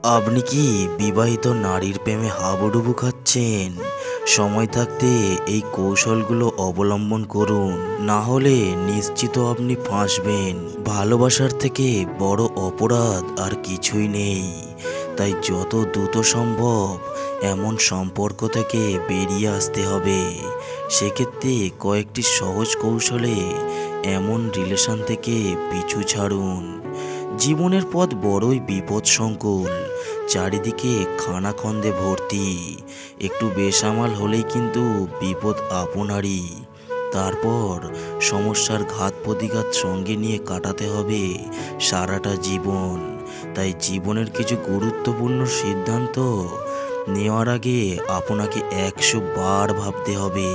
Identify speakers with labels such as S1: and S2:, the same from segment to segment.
S1: আপনি কি বিবাহিত নারীর প্রেমে হাবুডুবু খাচ্ছেন? সময় থাকতে এই কৌশলগুলো অবলম্বন করুন, না হলে নিশ্চিত আপনি ফাঁসবেন। ভালোবাসার থেকে বড় অপরাধ আর কিছুই নেই। তাই যত দ্রুত সম্ভব এমন সম্পর্ক থেকে বেরিয়ে আসতে হবে। সেক্ষেত্রে কয়েকটি সহজ কৌশলে এমন রিলেশন থেকে পিছু ছাড়ুন। জীবনের পথ বড়ই বিপদসংকুল, চারিদিকে খানাখন্দে ভর্তি। একটু বেসামাল হলেই কিন্তু বিপদ আপনারই। তারপর সমস্যার ঘাত প্রতিঘাত সঙ্গে নিয়ে কাটাতে হবে সারাটা জীবন। তাই জীবনের কিছু গুরুত্বপূর্ণ সিদ্ধান্ত নেওয়ার আগে আপনাকে 100 বার ভাবতে হবে,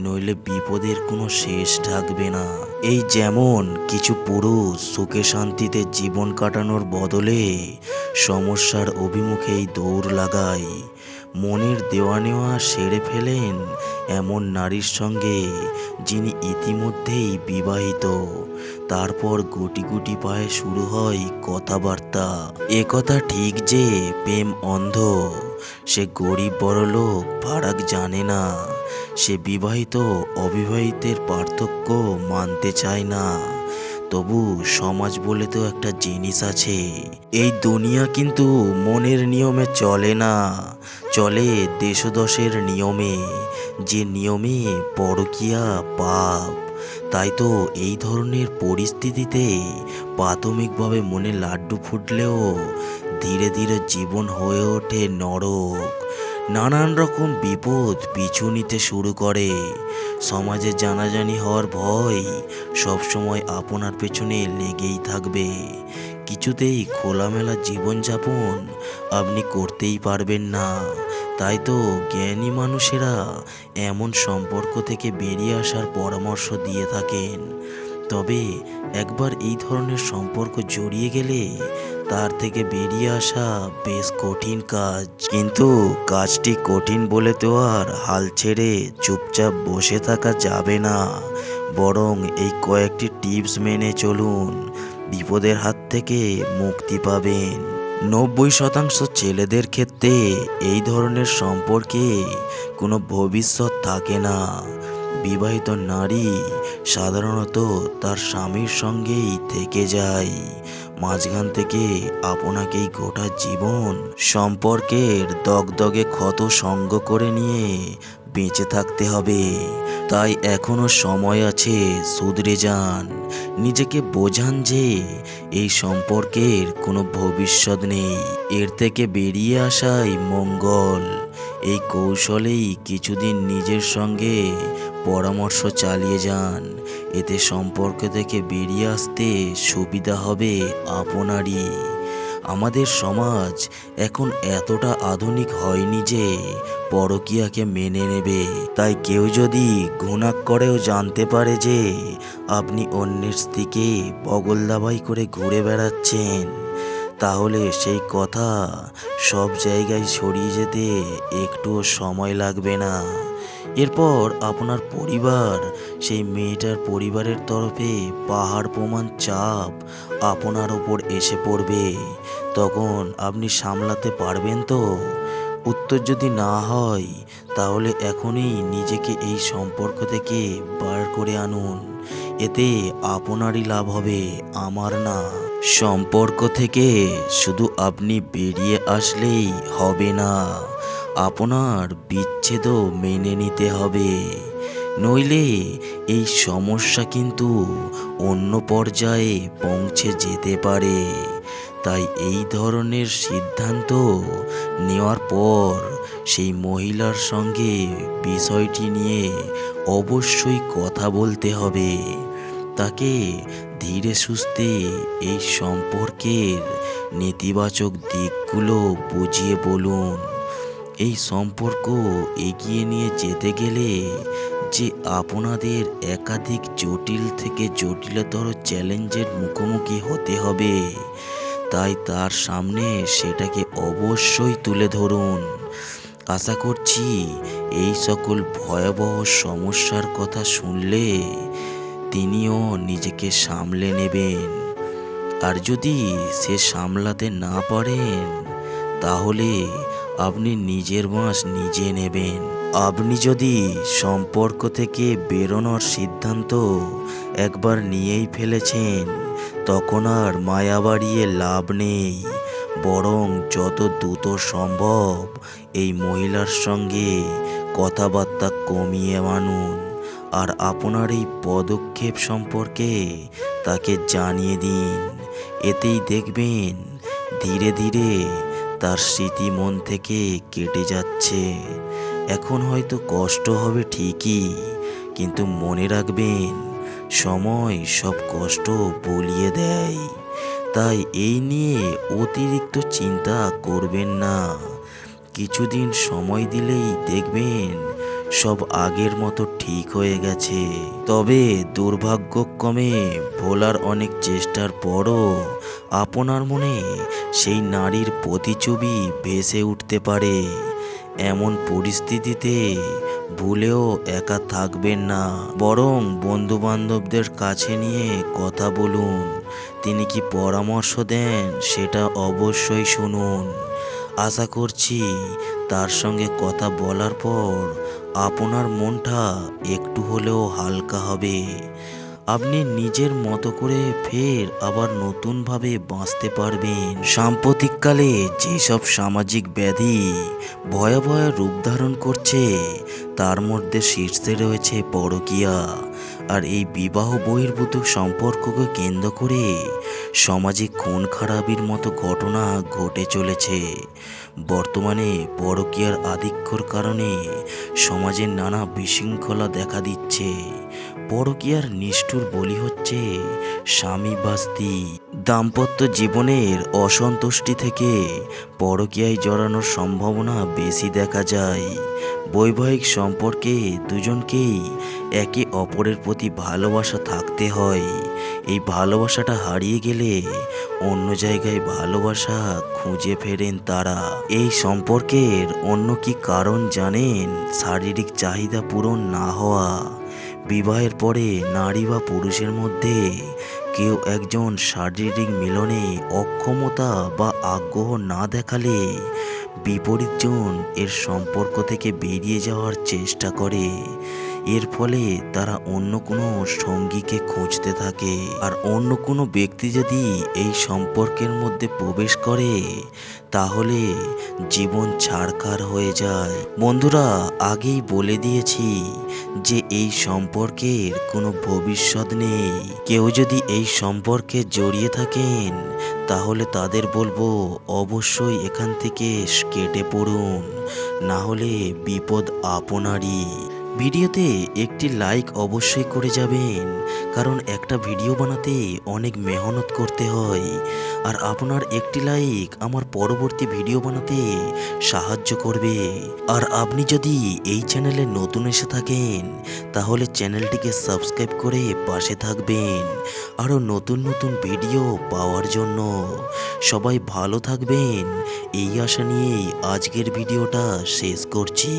S1: নইলে বিপদের কোনো শেষ থাকবে না। এই যেমন কিছু পুরুষ সুখে শান্তিতে জীবন কাটানোর বদলে সমস্যার অভিমুখেই দৌড় লাগায়। মনের দেওয়া নেওয়া সেরে ফেলেন এমন নারীর সঙ্গে যিনি ইতিমধ্যেই বিবাহিত। তারপর গুটি গুটি পায়ে শুরু হয় কথাবার্তা। একথা ঠিক যে প্রেম অন্ধ, সে গরিব বড়লোক ফারাক জানে না। সে বিবাহিত অবিবাহিতের পার্থক্য মানতে চায় না। তবু সমাজ বলে তো একটা জিনিস আছে। এই দুনিয়া কিন্তু মনের নিয়মে চলে না, চলে দেশদশের নিয়মে। যে নিয়মে পরকীয়া পাপ। তাই তো এই ধরনের পরিস্থিতিতে প্রাথমিকভাবে মনে লাড্ডু ফুটলেও ধীরে ধীরে জীবন হয়ে ওঠে নরক। নানান রকম বিপদ পিছু নিতে শুরু করে। সমাজে জানাজানি হওয়ার ভয় সবসময় আপনার পেছনে লেগেই থাকবে। কিছুতেই খোলামেলা জীবনযাপন আপনি করতেই পারবেন না। তাই তো জ্ঞানী মানুষেরা এমন সম্পর্ক থেকে বেরিয়ে আসার পরামর্শ দিয়ে থাকেন। তবে একবার এই ধরনের সম্পর্ক জড়িয়ে গেলে তার থেকে বেরিয়ে আসা বেশ কঠিন কাজ। কিন্তু কাজটি কঠিন বলে তো আর হাল ছেড়ে চুপচাপ বসে থাকা যাবে না। বরং এই কয়েকটি টিপস মেনে চলুন, বিপদের হাত থেকে মুক্তি পাবেন। 90% ছেলেদের ক্ষেত্রে এই ধরনের সম্পর্কে কোনো ভবিষ্যৎ থাকে না। বিবাহিত নারী সাধারণত তার স্বামীর সঙ্গেই থেকে যায়। মাঝখান থেকে আপনাকেই গোটা জীবন সম্পর্কের দগদগে ক্ষত সঙ্গ করে নিয়ে বেঁচে থাকতে হবে। তাই এখনো সময় আছে, শুধরে যান। নিজেকে বোঝান যে এই সম্পর্কের কোনো ভবিষ্যৎ নেই, এর থেকে বেরিয়ে আসাই মঙ্গল। এই কৌশলেই কিছুদিন নিজের সঙ্গে পরামর্শ চালিয়ে যান। এতে সম্পর্ক থেকে বেরিয়ে আসতে সুবিধা হবে আপনারই। আমাদের সমাজ এখন এতটা আধুনিক হয়নি যে পরকীয়াকে মেনে নেবে। তাই কেউ যদি ঘুণাক করেও জানতে পারে যে আপনি অন্যের স্ত্রীকে বগলদাবাই করে ঘুরে বেড়াচ্ছেন, তাহলে সেই কথা সব জায়গায় ছড়িয়ে যেতে একটুও সময় লাগবে না। এরপর আপনার পরিবার, সেই মেয়েটার পরিবারের তরফে পাহাড় প্রমাণ চাপ আপনার ওপর এসে পড়বে। তখন আপনি সামলাতে পারবেন তো? উত্তর যদি না হয়, তাহলে এখনই নিজেকে এই সম্পর্ক থেকে বার করে আনুন। এতে আপনারই লাভ হবে, আমার না। সম্পর্ক থেকে শুধু আপনি বেরিয়ে আসলেই হবে না, আপনার বিচ্ছেদও মেনে নিতে হবে। নইলে এই সমস্যা কিন্তু অন্য পর্যায়ে পৌঁছে যেতে পারে। তাই এই ধরনের সিদ্ধান্ত নেওয়ার পর সেই মহিলার সঙ্গে বিষয়টি নিয়ে অবশ্যই কথা বলতে হবে। তাকে ধীরে সুস্থে এই সম্পর্কের নেতিবাচক দিকগুলো বুঝিয়ে বলুন। এই সম্পর্ক এগিয়ে নিয়ে যেতে গেলে যে আপনাদের একাধিক জটিল থেকে জটিলতর চ্যালেঞ্জের মুখোমুখি হতে হবে, তাই তার সামনে সেটাকে অবশ্যই তুলে ধরুন। আশা করছি এই সকল ভয়াবহ সমস্যার কথা শুনলে তিনিও নিজেকে সামলে নেবেন। আর যদি সে সামলাতে না পারেন, তাহলে আপনি নিজের বাঁশ নিজে নেবেন। আপনি যদি সম্পর্ক থেকে বেরোনোর সিদ্ধান্ত একবার নিয়েই ফেলেছেন, তখন আর মায়া বাড়িয়ে লাভ নেই। বরং যত দ্রুত সম্ভব এই মহিলার সঙ্গে কথাবার্তা কমিয়ে আনুন, আর আপনার এই পদক্ষেপ সম্পর্কে তাকে জানিয়ে দিন। এতেই দেখবেন ধীরে ধীরে তার স্মৃতি মন থেকে কেটে যাচ্ছে। এখন হয়তো কষ্ট হবে ঠিকই, কিন্তু মনে রাখবেন সময় সব কষ্ট ভুলিয়ে দেয়। তাই এই নিয়ে অতিরিক্ত চিন্তা করবেন না। কিছুদিন সময় দিলেই দেখবেন সব আগের মতো ঠিক হয়ে গেছে। তবে দুর্ভাগ্যক্রমে ভোলার অনেক চেষ্টার পরও আপনার মনে সেই নারীর প্রতিছবি ভেসে উঠতে পারে। এমন পরিস্থিতিতে ভুলেও একা থাকবেন না, বরং বন্ধু বান্ধবদের কাছে নিয়ে কথা বলুন। তিনি কি পরামর্শ দেন সেটা অবশ্যই শুনুন। আশা করছি তার সঙ্গে কথা বলার পর আপনার মনটা একটু হলেও হালকা হবে। আপনি নিজের মতো করে ফের আবার নতুনভাবে বাঁচতে পারবেন। সাম্প্রতিককালে যেসব সামাজিক ব্যাধি ভয়াবহ রূপ ধারণ করছে, তার মধ্যে শীর্ষে রয়েছে পরকীয়া। আর এই বিবাহ বহির্ভূত সম্পর্ককে কেন্দ্র করে সমাজে খুন খারাপির মতো ঘটনা ঘটে চলেছে। বর্তমানে পরকীয়ার আধিক্যর কারণে সমাজের নানা বিশৃঙ্খলা দেখা দিচ্ছে। পরকীয়ার নিষ্ঠুর বলি হচ্ছে স্বামী বা স্ত্রী। দাম্পত্য জীবনের অসন্তুষ্টি থেকে পরকীয়ায় জড়ানোর সম্ভাবনা বেশি দেখা যায়। বৈবাহিক সম্পর্কে দুজনকেই একে অপরের প্রতি ভালোবাসা থাকতে হয়। এই ভালোবাসাটা হারিয়ে গেলে অন্য জায়গায় ভালোবাসা খুঁজে ফেরেন তারা। এই সম্পর্কের অন্য কি কারণ জানেন? শারীরিক চাহিদা পূরণ না হওয়া। বিবাহের পরে নারী বা পুরুষের মধ্যে কেউ একজন শারীরিক মিলনে অক্ষমতা বা আগ্রহ না দেখালে বিপরীতজন এর সম্পর্ক থেকে বেরিয়ে যাওয়ার চেষ্টা করে। এর ফলে তারা অন্য কোনো সঙ্গীকে খুঁজতে থাকে। আর অন্য কোনো ব্যক্তি যদি এই সম্পর্কের মধ্যে প্রবেশ করে, তাহলে জীবন ছাড়খাড় হয়ে যায়। বন্ধুরা, আগেই বলে দিয়েছি যে এই সম্পর্কের কোনো ভবিষ্যৎ নেই। কেউ যদি এই সম্পর্কে জড়িয়ে থাকেন, তাহলে তাদের বলবো অবশ্যই এখান থেকে কেটে পড়ুন, না হলে বিপদ আপনারই। ভিডিওতে একটি লাইক অবশ্যই করে যাবেন, কারণ একটা ভিডিও বানাতে অনেক মেহনত করতে হয়। আর আপনার একটি লাইক আমার পরবর্তী ভিডিও বানাতে সাহায্য করবে। আর আপনি যদি এই চ্যানেলে নতুন এসে থাকেন, তাহলে চ্যানেলটিকে সাবস্ক্রাইব করে পাশে থাকবেন আরও নতুন নতুন ভিডিও পাওয়ার জন্য। সবাই ভালো থাকবেন এই আশা নিয়েই আজকের ভিডিওটা শেষ করছি।